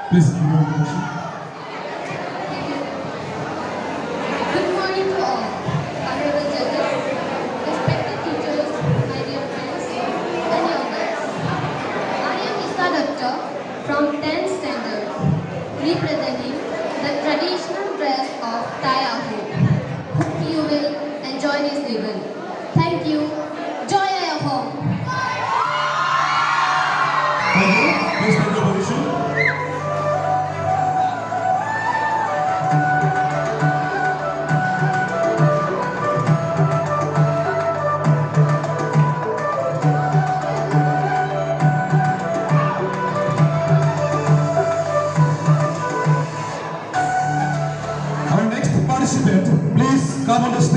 Please give your motion. Good morning to all. Honorable judges, respected teachers, my dear friends, and elders. I am Issa Dutta from 10th standard, representing the traditional dress of Tayaho. Hope you will enjoy this event. Thank you. Joy Ayaho. Thank you. Please take your position. Our next participant, please come on the stage.